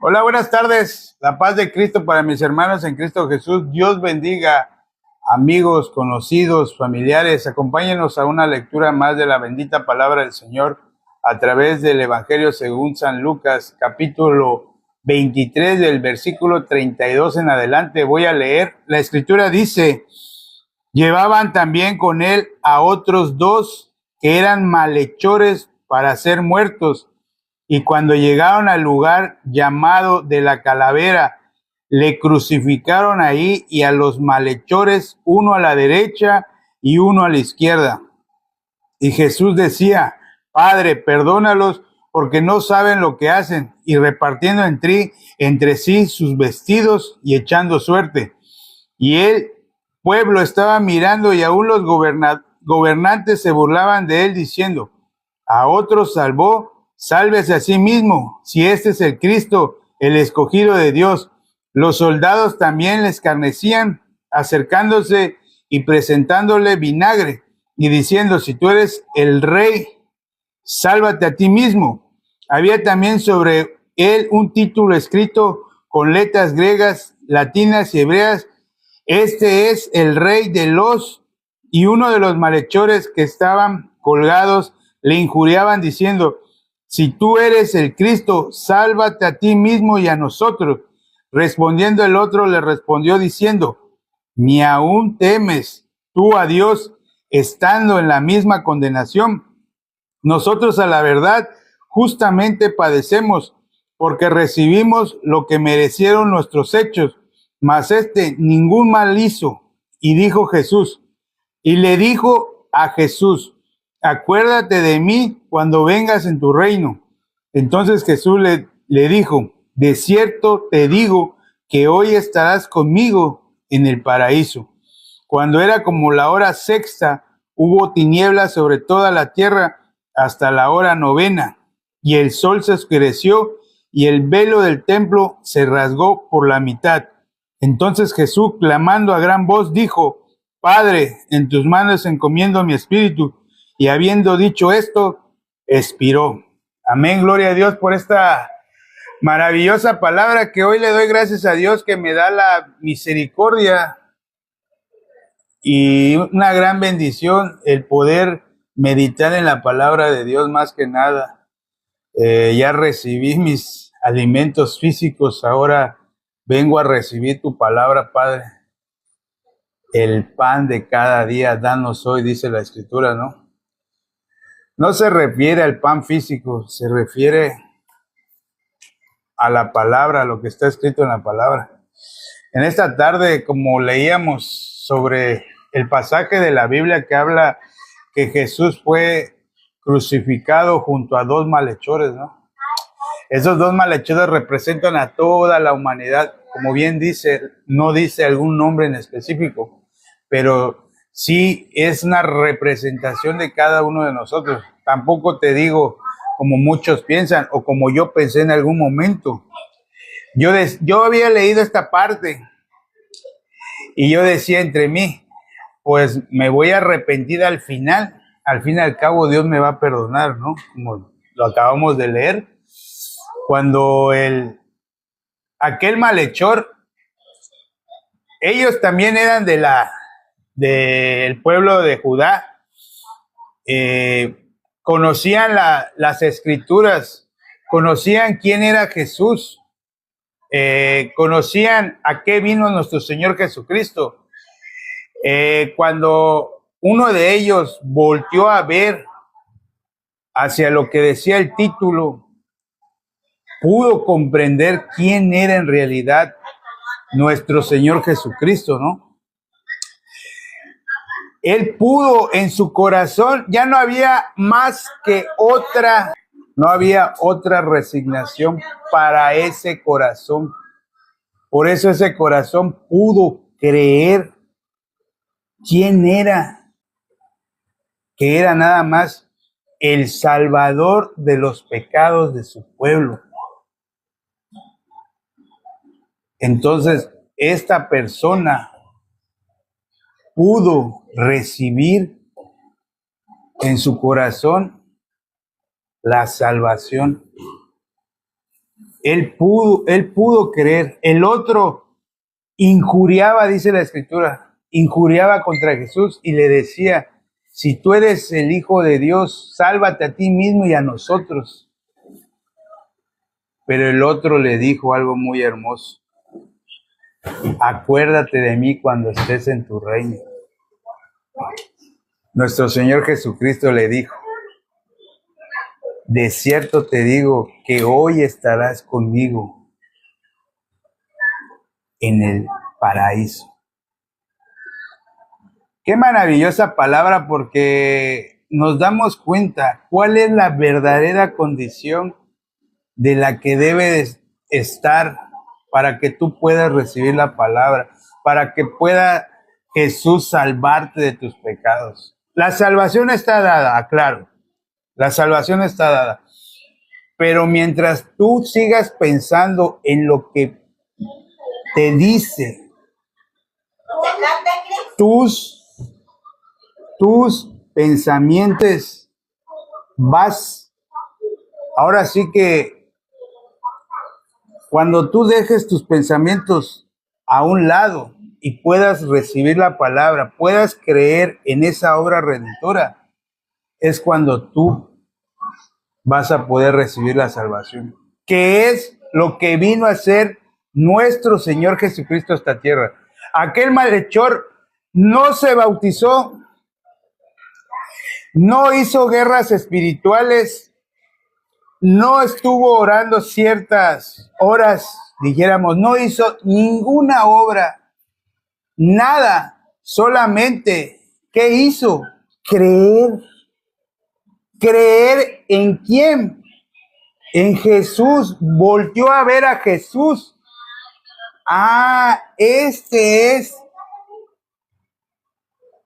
Hola, buenas tardes. La paz de Cristo para mis hermanos en Cristo Jesús. Dios bendiga, amigos, conocidos, familiares. Acompáñenos a una lectura más de la bendita palabra del Señor a través del Evangelio según San Lucas, capítulo 23, del versículo 32 en adelante. Voy a leer. La Escritura dice: llevaban también con él a otros dos que eran malhechores para ser muertos. Y cuando llegaron al lugar llamado de la Calavera, le crucificaron ahí y a los malhechores, uno a la derecha y uno a la izquierda. Y Jesús decía: Padre, perdónalos, porque no saben lo que hacen. Y repartiendo entre sí sus vestidos y echando suerte. Y el pueblo estaba mirando, y aún los gobernantes se burlaban de él, diciendo: a otros salvó, sálvese a sí mismo, si este es el Cristo, el escogido de Dios. Los soldados también le escarnecían, acercándose y presentándole vinagre, y diciendo: si tú eres el rey, sálvate a ti mismo. Había también sobre él un título escrito con letras griegas, latinas y hebreas: este es el rey de los... Y uno de los malhechores que estaban colgados le injuriaban diciendo: si tú eres el Cristo, sálvate a ti mismo y a nosotros. Respondiendo el otro, le respondió diciendo: ni aún temes tú a Dios, estando en la misma condenación. Nosotros, a la verdad, justamente padecemos, porque recibimos lo que merecieron nuestros hechos, mas este ningún mal hizo. Y dijo Jesús, y le dijo a Jesús: acuérdate de mí cuando vengas en tu reino. Entonces Jesús le dijo: de cierto te digo que hoy estarás conmigo en el paraíso. Cuando era como la hora sexta, hubo tinieblas sobre toda la tierra hasta la hora novena, y el sol se oscureció, y el velo del templo se rasgó por la mitad. Entonces Jesús, clamando a gran voz, dijo: Padre, en tus manos encomiendo mi espíritu. Y habiendo dicho esto, expiró. Amén, gloria a Dios por esta maravillosa palabra, que hoy le doy gracias a Dios que me da la misericordia y una gran bendición el poder meditar en la palabra de Dios más que nada. Ya recibí mis alimentos físicos, ahora vengo a recibir tu palabra, Padre. El pan de cada día, danos hoy, dice la Escritura, ¿no? No se refiere al pan físico, se refiere a la palabra, a lo que está escrito en la palabra. En esta tarde, como leíamos sobre el pasaje de la Biblia que habla que Jesús fue crucificado junto a dos malhechores, ¿no? Esos dos malhechores representan a toda la humanidad. Como bien dice, no dice algún nombre en específico, pero sí es una representación de cada uno de nosotros. Tampoco te digo como muchos piensan o como yo pensé en algún momento. Yo había leído esta parte y yo decía entre mí: pues me voy a arrepentir al final. Al fin y al cabo Dios me va a perdonar, ¿no? Como lo acabamos de leer. Cuando aquel malhechor, ellos también eran del pueblo de Judá, conocían las escrituras, conocían quién era Jesús, conocían a qué vino nuestro Señor Jesucristo. Cuando uno de ellos volteó a ver hacia lo que decía el título, pudo comprender quién era en realidad nuestro Señor Jesucristo, ¿no? Él pudo en su corazón, ya no había más que no había otra resignación para ese corazón. Por eso ese corazón pudo creer quién era, que era nada más el Salvador de los pecados de su pueblo. Entonces, esta persona pudo recibir en su corazón la salvación. Él pudo creer. El otro injuriaba, dice la Escritura, injuriaba contra Jesús y le decía, si tú eres el Hijo de Dios, sálvate a ti mismo y a nosotros. Pero el otro le dijo algo muy hermoso. Acuérdate de mí cuando estés en tu reino. Nuestro Señor Jesucristo le dijo, de cierto te digo que hoy estarás conmigo en el paraíso. Qué maravillosa palabra, porque nos damos cuenta cuál es la verdadera condición de la que debes estar para que tú puedas recibir la palabra, para que pueda Jesús salvarte de tus pecados. La salvación está dada, aclaro, la salvación está dada. Pero mientras tú sigas pensando en lo que te dice tus pensamientos, ahora sí que cuando tú dejes tus pensamientos a un lado y puedas recibir la palabra, puedas creer en esa obra redentora, es cuando tú vas a poder recibir la salvación, que es lo que vino a hacer nuestro Señor Jesucristo a esta tierra. Aquel malhechor no se bautizó, no hizo guerras espirituales, no estuvo orando ciertas horas, dijéramos, no hizo ninguna obra, nada, solamente, ¿qué hizo? Creer. ¿Creer en quién? En Jesús. Volteó a ver a Jesús. Ah, este es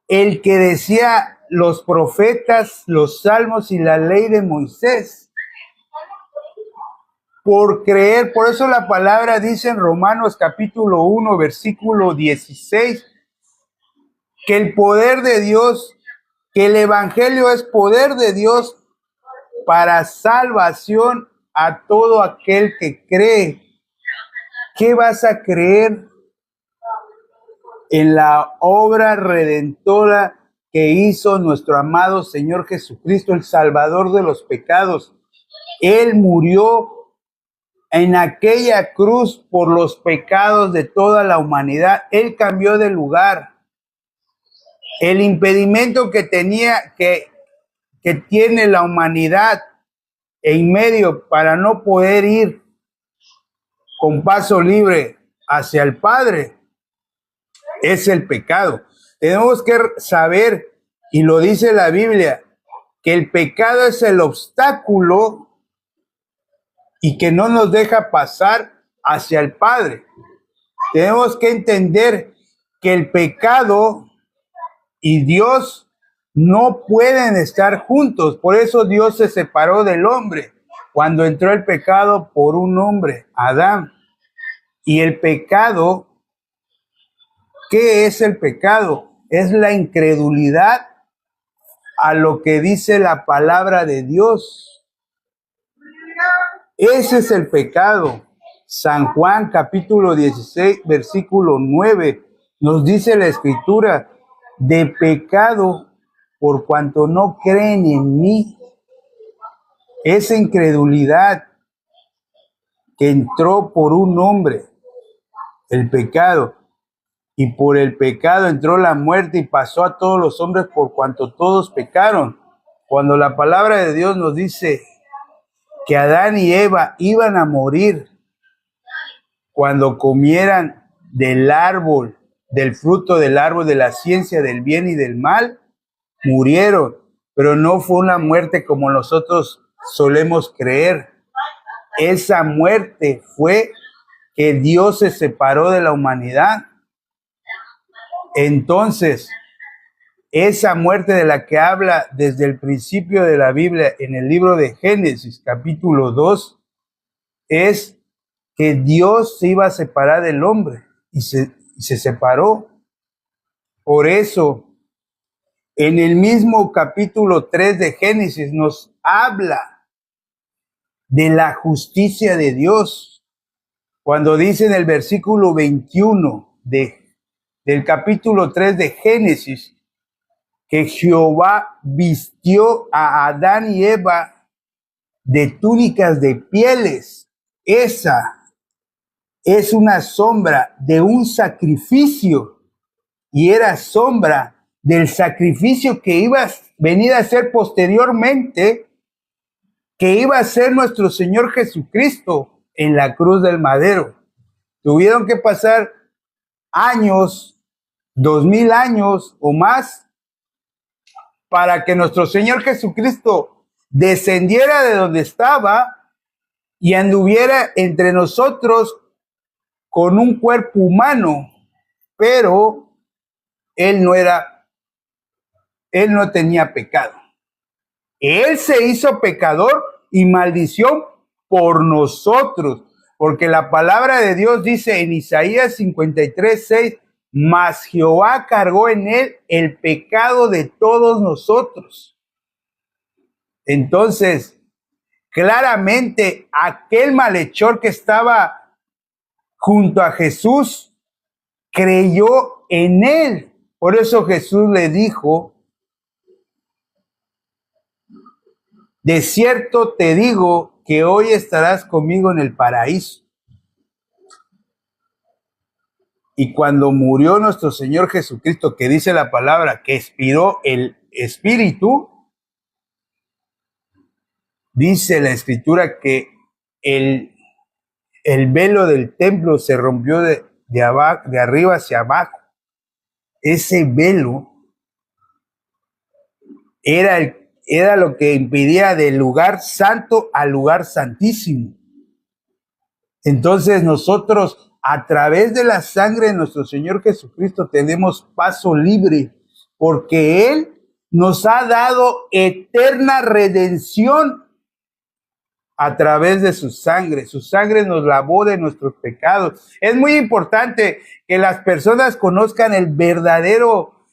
el que decía los profetas, los salmos y la ley de Moisés. Por creer, por eso la palabra dice en Romanos capítulo 1, versículo 16, que el poder de Dios, que el evangelio es poder de Dios para salvación a todo aquel que cree. ¿Qué vas a creer? En la obra redentora que hizo nuestro amado Señor Jesucristo, el Salvador de los pecados. Él murió en aquella cruz por los pecados de toda la humanidad. Él cambió de lugar. El impedimento que tenía, que tiene la humanidad en medio para no poder ir con paso libre hacia el Padre, es el pecado. Tenemos que saber, y lo dice la Biblia, que el pecado es el obstáculo y que no nos deja pasar hacia el Padre. Tenemos que entender que el pecado y Dios no pueden estar juntos. Por eso Dios se separó del hombre cuando entró el pecado por un hombre, Adán. Y el pecado, ¿qué es el pecado? Es la incredulidad a lo que dice la palabra de Dios. Ese es el pecado. San Juan capítulo 16, versículo 9, nos dice la Escritura, de pecado por cuanto no creen en mí. Esa incredulidad que entró por un hombre, el pecado, y por el pecado entró la muerte y pasó a todos los hombres por cuanto todos pecaron. Cuando la palabra de Dios nos dice que Adán y Eva iban a morir cuando comieran del árbol, del fruto del árbol de la ciencia del bien y del mal, murieron, pero no fue una muerte como nosotros solemos creer. Esa muerte fue que Dios se separó de la humanidad. Entonces, esa muerte de la que habla desde el principio de la Biblia en el libro de Génesis, capítulo 2, es que Dios se iba a separar del hombre y se separó. Por eso, en el mismo capítulo 3 de Génesis nos habla de la justicia de Dios. Cuando dice en el versículo 21 del capítulo 3 de Génesis, que Jehová vistió a Adán y Eva de túnicas de pieles. Esa es una sombra de un sacrificio y era sombra del sacrificio que iba a venir a ser posteriormente, que iba a ser nuestro Señor Jesucristo en la cruz del madero. Tuvieron que pasar años, 2000 años o más, para que nuestro Señor Jesucristo descendiera de donde estaba y anduviera entre nosotros con un cuerpo humano, pero Él no tenía pecado. Él se hizo pecador y maldición por nosotros, porque la palabra de Dios dice en Isaías 53:6, mas Jehová cargó en él el pecado de todos nosotros. Entonces, claramente aquel malhechor que estaba junto a Jesús creyó en él. Por eso Jesús le dijo, de cierto te digo que hoy estarás conmigo en el paraíso. Y cuando murió nuestro Señor Jesucristo, que dice la palabra, que expiró el Espíritu, dice la Escritura que el velo del templo se rompió de arriba hacia abajo. Ese velo era lo que impedía del lugar santo al lugar santísimo. Entonces nosotros, a través de la sangre de nuestro Señor Jesucristo, tenemos paso libre, porque Él nos ha dado eterna redención a través de su sangre. Su sangre nos lavó de nuestros pecados. Es muy importante que las personas conozcan el verdadero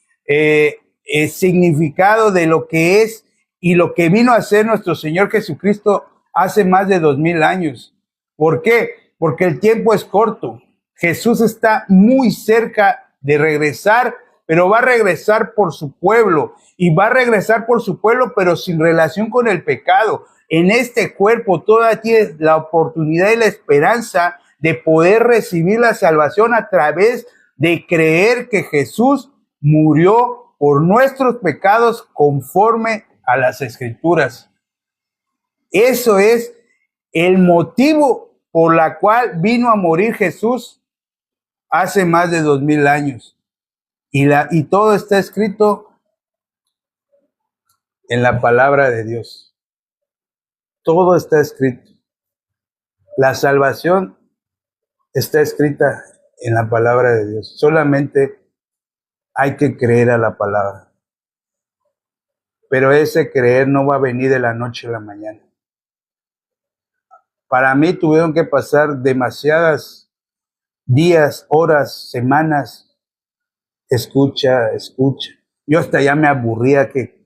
significado de lo que es y lo que vino a ser nuestro Señor Jesucristo hace más de 2000 años. ¿Por qué? Porque el tiempo es corto. Jesús está muy cerca de regresar, pero va a regresar por su pueblo. Y va a regresar por su pueblo, pero sin relación con el pecado. En este cuerpo todavía tienes la oportunidad y la esperanza de poder recibir la salvación a través de creer que Jesús murió por nuestros pecados conforme a las Escrituras. Eso es el motivo por la cual vino a morir Jesús hace más de 2000 años. Y todo está escrito en la palabra de Dios. Todo está escrito. La salvación está escrita en la palabra de Dios. Solamente hay que creer a la palabra. Pero ese creer no va a venir de la noche a la mañana. Para mí tuvieron que pasar demasiadas días, horas, semanas. Escucha. Yo hasta ya me aburría que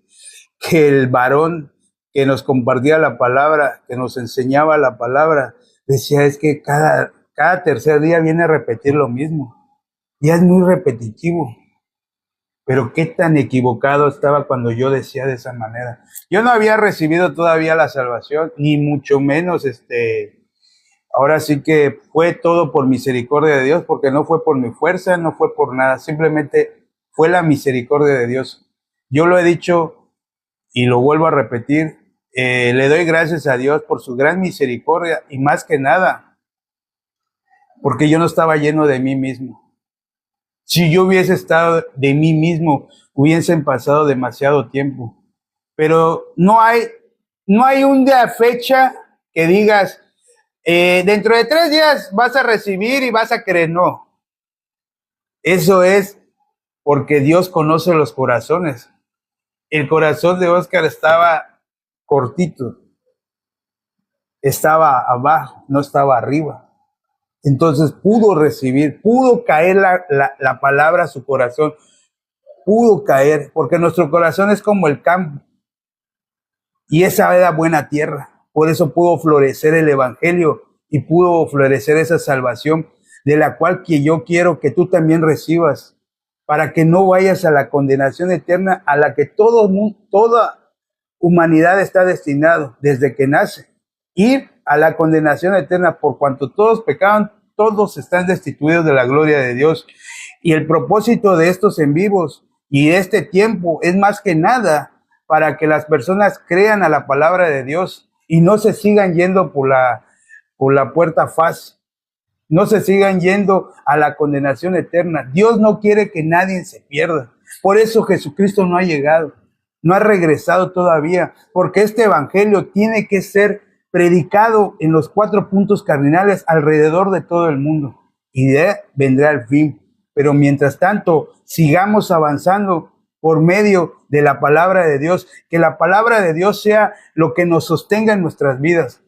el varón que nos compartía la palabra, que nos enseñaba la palabra, decía, es que cada tercer día viene a repetir lo mismo. Ya es muy repetitivo. Pero qué tan equivocado estaba cuando yo decía de esa manera. Yo no había recibido todavía la salvación, ni mucho menos ahora sí que fue todo por misericordia de Dios, porque no fue por mi fuerza, no fue por nada, simplemente fue la misericordia de Dios. Yo lo he dicho y lo vuelvo a repetir, le doy gracias a Dios por su gran misericordia y más que nada, porque yo no estaba lleno de mí mismo. Si yo hubiese estado de mí mismo, hubiesen pasado demasiado tiempo. Pero no hay una fecha que digas, dentro de 3 días vas a recibir y vas a creer. No. Eso es porque Dios conoce los corazones. El corazón de Oscar estaba cortito. Estaba abajo, no estaba arriba. Entonces pudo recibir, pudo caer la palabra a su corazón, pudo caer, porque nuestro corazón es como el campo y esa era buena tierra. Por eso pudo florecer el evangelio y pudo florecer esa salvación de la cual que yo quiero que tú también recibas, para que no vayas a la condenación eterna a la que toda humanidad está destinado desde que nace. Ir a la condenación eterna por cuanto todos pecaron, todos están destituidos de la gloria de Dios. Y el propósito de estos en vivos y de este tiempo es más que nada para que las personas crean a la palabra de Dios y no se sigan yendo por la puerta fácil, no se sigan yendo a la condenación eterna. Dios no quiere que nadie se pierda. Por eso Jesucristo no ha llegado, no ha regresado todavía, porque este evangelio tiene que ser predicado en los 4 puntos cardinales alrededor de todo el mundo, y de vendrá el fin. Pero mientras tanto, sigamos avanzando por medio de la palabra de Dios, que la palabra de Dios sea lo que nos sostenga en nuestras vidas.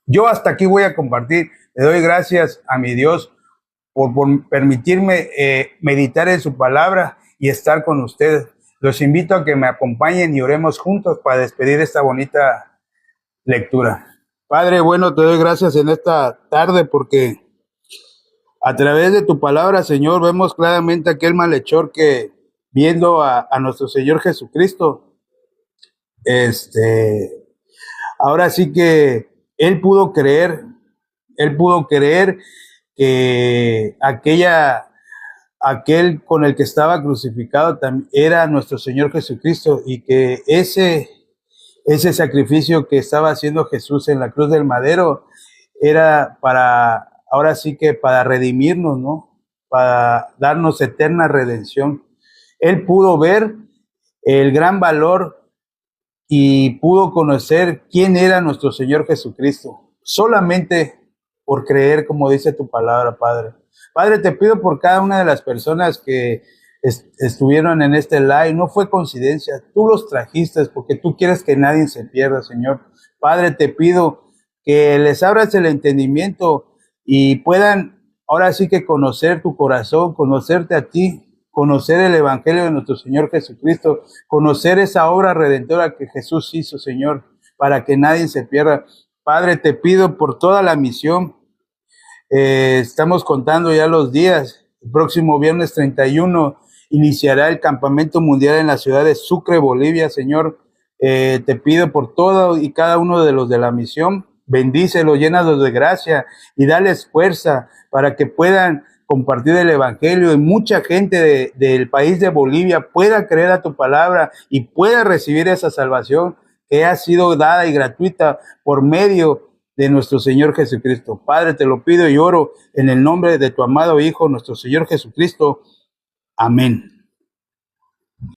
Yo hasta aquí voy a compartir. Le doy gracias a mi Dios por permitirme meditar en su palabra y estar con ustedes. Los invito a que me acompañen y oremos juntos para despedir esta bonita lectura. Padre, bueno, te doy gracias en esta tarde porque a través de tu palabra, Señor, vemos claramente aquel malhechor que, viendo a nuestro Señor Jesucristo, ahora sí que él pudo creer que aquel con el que estaba crucificado era nuestro Señor Jesucristo, y que ese sacrificio que estaba haciendo Jesús en la cruz del madero era ahora sí que para redimirnos, ¿no? Para darnos eterna redención. Él pudo ver el gran valor y pudo conocer quién era nuestro Señor Jesucristo, solamente por creer, como dice tu palabra, Padre. Padre, te pido por cada una de las personas que estuvieron en este live. No fue coincidencia, tú los trajiste porque tú quieres que nadie se pierda, Señor. Padre, te pido que les abras el entendimiento y puedan ahora sí que conocer tu corazón, conocerte a ti, conocer el evangelio de nuestro Señor Jesucristo, conocer esa obra redentora que Jesús hizo, Señor, para que nadie se pierda. Padre, te pido por toda la misión. Estamos contando ya los días. El próximo viernes 31 iniciará el campamento mundial en la ciudad de Sucre, Bolivia, Señor. Te pido por todo y cada uno de los de la misión. Bendícelos, llénalos de gracia y dales fuerza para que puedan compartir el evangelio y mucha gente del país de Bolivia pueda creer a tu palabra y pueda recibir esa salvación que ha sido dada y gratuita por medio de nuestro Señor Jesucristo. Padre, te lo pido y oro en el nombre de tu amado Hijo, nuestro Señor Jesucristo. Amén.